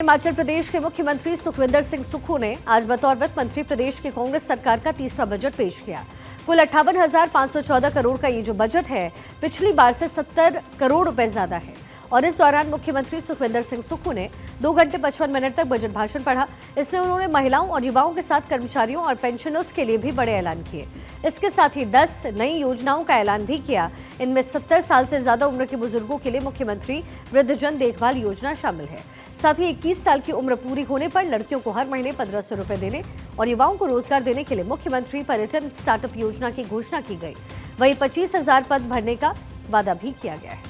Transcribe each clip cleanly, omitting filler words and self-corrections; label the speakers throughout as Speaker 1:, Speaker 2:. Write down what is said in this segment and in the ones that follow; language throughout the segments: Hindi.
Speaker 1: हिमाचल प्रदेश के मुख्यमंत्री सुखविंदर सिंह सुक्खू ने आज बतौर वित्त मंत्री प्रदेश की कांग्रेस सरकार का तीसरा बजट पेश किया। कुल 58,514 करोड़ का ये जो बजट है पिछली बार से 70 करोड़ रुपए ज्यादा है। और इस दौरान मुख्यमंत्री सुखविंदर सिंह सुक्खू ने 2 घंटे 55 मिनट तक बजट भाषण पढ़ा। इसमें उन्होंने महिलाओं और युवाओं के साथ कर्मचारियों और पेंशनर्स के लिए भी बड़े ऐलान किए। इसके साथ ही 10 नई योजनाओं का ऐलान भी किया। इनमें 70 साल से ज्यादा उम्र के बुजुर्गों के लिए मुख्यमंत्री वृद्धजन देखभाल योजना शामिल है। साथ ही 21 साल की उम्र पूरी होने पर लड़कियों को हर महीने 1500 रुपए देने और युवाओं को रोजगार देने के लिए मुख्यमंत्री पर्यटन स्टार्टअप योजना की घोषणा की गई। वहीं 25,000 पद भरने का वादा भी किया गया है।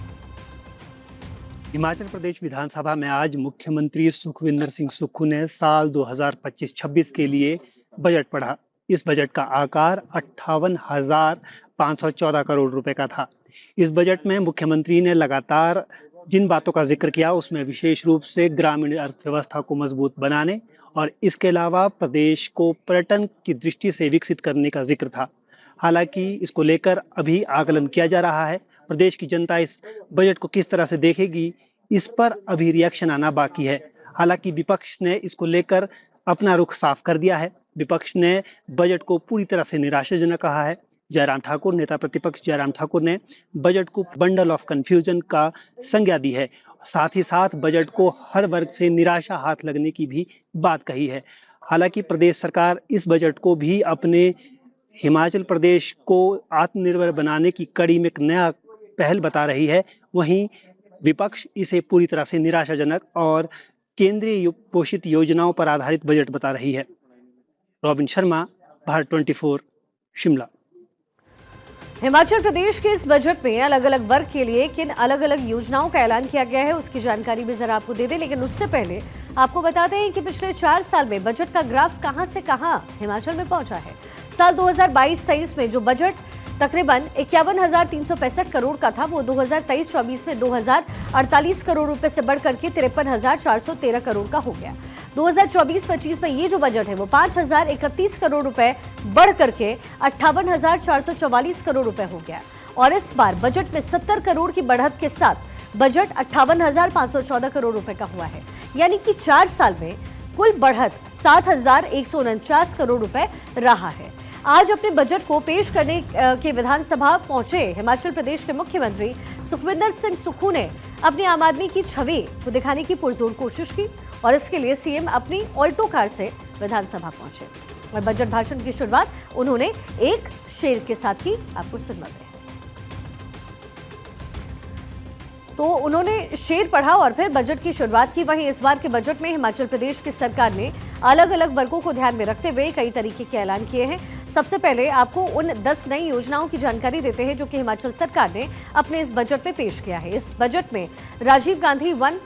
Speaker 2: हिमाचल प्रदेश विधानसभा में आज मुख्यमंत्री सुखविंदर सिंह सुक्खू ने साल 2025-26 के लिए बजट पढ़ा। इस बजट का आकार 58,514 करोड़ रुपए का था। इस बजट में मुख्यमंत्री ने लगातार जिन बातों का जिक्र किया उसमें विशेष रूप से ग्रामीण अर्थव्यवस्था को मजबूत बनाने और इसके अलावा प्रदेश को पर्यटन की दृष्टि से विकसित करने का जिक्र था। हालांकि इसको लेकर अभी आकलन किया जा रहा है। प्रदेश की जनता इस बजट को किस तरह से देखेगी, इस पर अभी रिएक्शन आना बाकी है। हालांकि विपक्ष ने इसको लेकर अपना रुख साफ कर दिया है। विपक्ष ने बजट को पूरी तरह से निराशाजनक कहा है। जयराम ठाकुर, नेता प्रतिपक्ष जयराम ठाकुर ने बजट को बंडल ऑफ कंफ्यूजन का संज्ञा दी है। साथ ही साथ बजट को हर वर्ग से निराशा हाथ लगने की भी बात कही है। हालांकि प्रदेश सरकार इस बजट को भी अपने हिमाचल प्रदेश को आत्मनिर्भर बनाने की कड़ी में एक नया पहल बता रही है। वहीं विपक्ष इसे पूरी तरह से निराशाजनक और केंद्रीय पोषित योजनाओं पर आधारित बजट बता रही है। रॉबिन शर्मा, भारत 24, शिमला।
Speaker 1: हिमाचल प्रदेश के इस बजट में अलग अलग वर्ग के लिए किन अलग अलग योजनाओं का ऐलान किया गया है उसकी जानकारी भी जरा आपको दे दें, लेकिन उससे पहले आपको बताते हैं कि पिछले 4 साल में बजट का ग्राफ कहां से कहां हिमाचल में पहुंचा है। साल 2022-23 में जो बजट तकरीबन 51,365 करोड़ का था वो 2023-24 में 2,048 करोड़ रुपए से बढ़कर के 53,413 करोड़ का हो गया। 2024-25 में ये जो बजट है वो 5,031 करोड़ रुपए बढ़ करके 58,444 करोड़ रुपए हो गया। और इस बार बजट में 70 करोड़ की बढ़त के साथ बजट 58,514 करोड़ रुपए का हुआ है। यानी कि 4 साल में कुल बढ़त 7,149 करोड़ रुपए रहा है। आज अपने बजट को पेश करने के विधानसभा पहुंचे हिमाचल प्रदेश के मुख्यमंत्री सुखविंदर सिंह सुक्खू ने अपनी आम आदमी की छवि को दिखाने की पुरजोर कोशिश की और इसके लिए सीएम अपनी ऑल्टो कार से विधानसभा पहुंचे और बजट भाषण की शुरुआत उन्होंने एक शेर के साथ की। आपको सुनवाते हैं। तो उन्होंने शेर पढ़ा और फिर बजट की शुरुआत की। वहीं इस बार के बजट में हिमाचल प्रदेश की सरकार ने अलग अलग वर्गों को ध्यान में रखते हुए कई तरीके के ऐलान किए हैं। सबसे पहले आपको उन 10 नई योजनाओं की जानकारी देते हैं जो कि हिमाचल सरकार ने अपने इस बजट में पेश किया है। इस बजट में राजीव गांधी वन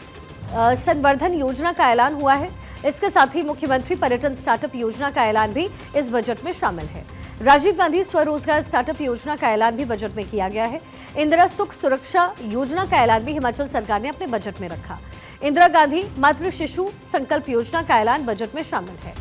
Speaker 1: संवर्धन योजना का ऐलान हुआ है। इसके साथ ही मुख्यमंत्री पर्यटन स्टार्टअप योजना का ऐलान भी इस बजट में शामिल है। राजीव गांधी स्वरोजगार स्टार्टअप योजना का ऐलान भी बजट में किया गया है। इंदिरा सुख सुरक्षा योजना का ऐलान भी हिमाचल सरकार ने अपने बजट में रखा। इंदिरा गांधी मातृ शिशु संकल्प योजना का ऐलान बजट में शामिल है।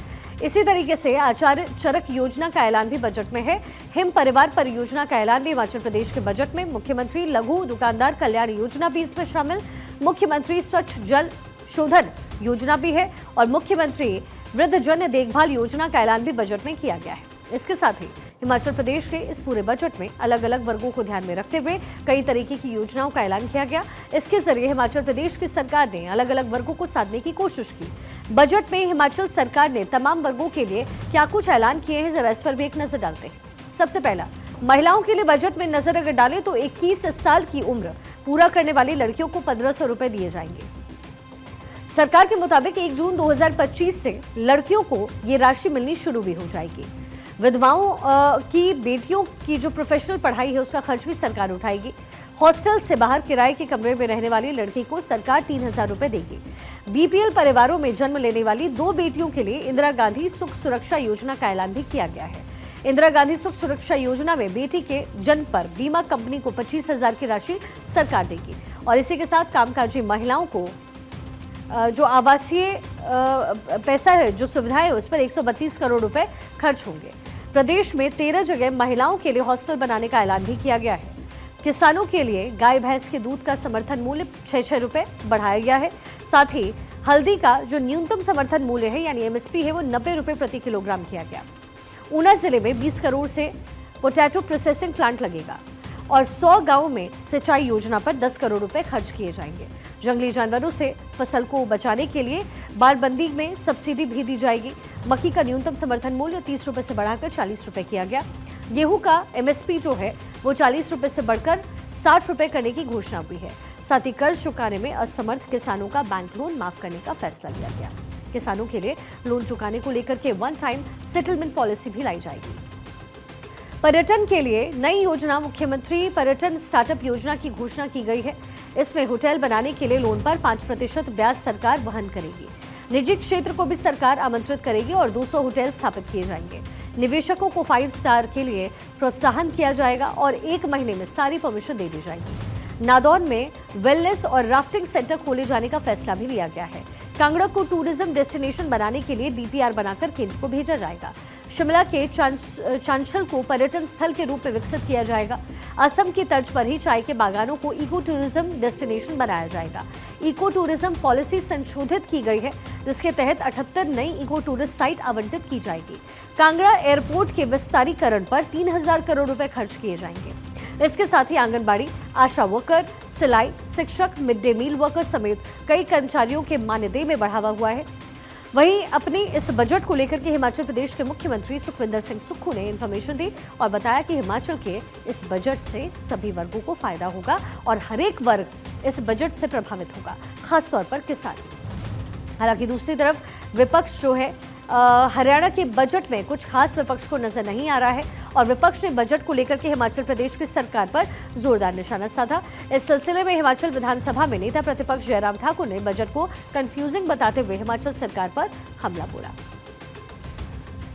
Speaker 1: इसी तरीके से आचार्य चरक योजना का ऐलान भी बजट में है। हिम परिवार परियोजना का ऐलान भी हिमाचल प्रदेश के बजट में। मुख्यमंत्री लघु दुकानदार कल्याण योजना भी इसमें शामिल। मुख्यमंत्री स्वच्छ जल शोधन योजना भी है और मुख्यमंत्री वृद्धजन देखभाल योजना का ऐलान भी बजट में किया गया है। इसके साथ ही हिमाचल प्रदेश के इस पूरे बजट में अलग अलग वर्गों को ध्यान में रखते हुए कई तरीके की योजनाओं का ऐलान किया गया। इसके जरिए हिमाचल प्रदेश की सरकार ने अलग अलग वर्गों को साधने की कोशिश की। बजट में हिमाचल सरकार ने तमाम वर्गों के लिए क्या कुछ ऐलान किए हैं, जरा इस पर भी एक नजर डालते हैं। सबसे पहला, महिलाओं के लिए बजट में नजर अगर डालें तो 21 साल की उम्र पूरा करने वाली लड़कियों को 1500 रुपए दिए जाएंगे। सरकार के मुताबिक 1 जून 2025 से लड़कियों को ये राशि मिलनी शुरू भी हो जाएगी। विधवाओं की बेटियों की जो प्रोफेशनल पढ़ाई है उसका खर्च भी सरकार उठाएगी। हॉस्टल से बाहर किराए के कमरे में रहने वाली लड़की को सरकार 3,000 रुपए देगी। बीपीएल परिवारों में जन्म लेने वाली 2 बेटियों के लिए इंदिरा गांधी सुख सुरक्षा योजना का ऐलान भी किया गया है। इंदिरा गांधी सुख सुरक्षा योजना में बेटी के जन्म पर बीमा कंपनी को 25,000 की राशि सरकार देगी और इसी के साथ कामकाजी महिलाओं को जो आवासीय पैसा है, जो सुविधाएं है, उस पर 132 करोड़ रुपए खर्च होंगे। प्रदेश में 13 जगह महिलाओं के लिए हॉस्टल बनाने का ऐलान भी किया गया है। किसानों के लिए गाय भैंस के दूध का समर्थन मूल्य 6-6 रुपए बढ़ाया गया है। साथ ही हल्दी का जो न्यूनतम समर्थन मूल्य है यानी एमएसपी है वो 90 रुपए प्रति किलोग्राम किया गया। ऊना जिले में 20 करोड़ से पोटैटो प्रोसेसिंग प्लांट लगेगा और 100 गांवों में सिंचाई योजना पर 10 करोड़ रुपए खर्च किए जाएंगे। जंगली जानवरों से फसल को बचाने के लिए बाड़बंदी में सब्सिडी भी दी जाएगी। मक्की का न्यूनतम समर्थन मूल्य 30 रुपए से बढ़ाकर 40 रुपए किया गया। गेहूं का एमएसपी जो है वो 40 रुपए से बढ़कर 60 रुपए करने की घोषणा हुई है। साथ ही कर्ज चुकाने में असमर्थ किसानों का बैंक लोन माफ करने का फैसला लिया गया। किसानों के लिए लोन चुकाने को लेकर के वन टाइम सेटलमेंट पॉलिसी भी लाई जाएगी। पर्यटन के लिए नई योजना मुख्यमंत्री पर्यटन स्टार्टअप योजना की घोषणा की गई है। इसमें होटल बनाने के लिए लोन पर 5% ब्याज सरकार वहन करेगी। निजी क्षेत्र को भी सरकार आमंत्रित करेगी और 200 होटल स्थापित किए जाएंगे। निवेशकों को 5 स्टार के लिए प्रोत्साहन किया जाएगा और 1 महीने में सारी परमिशन दे दी जाएगी। नादौन में वेलनेस और राफ्टिंग सेंटर खोले जाने का फैसला भी लिया गया है। कांगड़ा को टूरिज्म डेस्टिनेशन बनाने के लिए डीपीआर बनाकर केंद्र को भेजा जाएगा। शिमला के चांशल को पर्यटन स्थल के रूप में विकसित किया जाएगा। असम की तर्ज पर ही चाय के बागानों को इको टूरिज्म डेस्टिनेशन बनाया जाएगा। इको टूरिज्म पॉलिसी संशोधित की गई है, जिसके तहत 78 नई इको टूरिस्ट साइट आवंटित की जाएगी। कांगड़ा एयरपोर्ट के विस्तारीकरण पर 3000 करोड़ रुपए खर्च किए जाएंगे। इसके साथ ही आंगनबाड़ी, आशा वर्कर, सिलाई, शिक्षक, मिड डे मील वर्कर समेत कई कर्मचारियों के मानदेय में बढ़ावा हुआ है। वहीं अपनी इस बजट को लेकर के हिमाचल प्रदेश के मुख्यमंत्री सुखविंदर सिंह सुक्खू ने इन्फॉर्मेशन दी और बताया कि हिमाचल के इस बजट से सभी वर्गों को फायदा होगा और हर एक वर्ग इस बजट से प्रभावित होगा, खासतौर पर किसान। हालांकि दूसरी तरफ विपक्ष जो है हरियाणा के बजट में कुछ खास विपक्ष को नजर नहीं आ रहा है और विपक्ष ने बजट को लेकर के हिमाचल प्रदेश की सरकार पर जोरदार निशाना साधा। इस सिलसिले में हिमाचल विधानसभा में नेता प्रतिपक्ष जयराम ठाकुर ने बजट को कंफ्यूजिंग बताते हुए हिमाचल सरकार पर हमला बोला।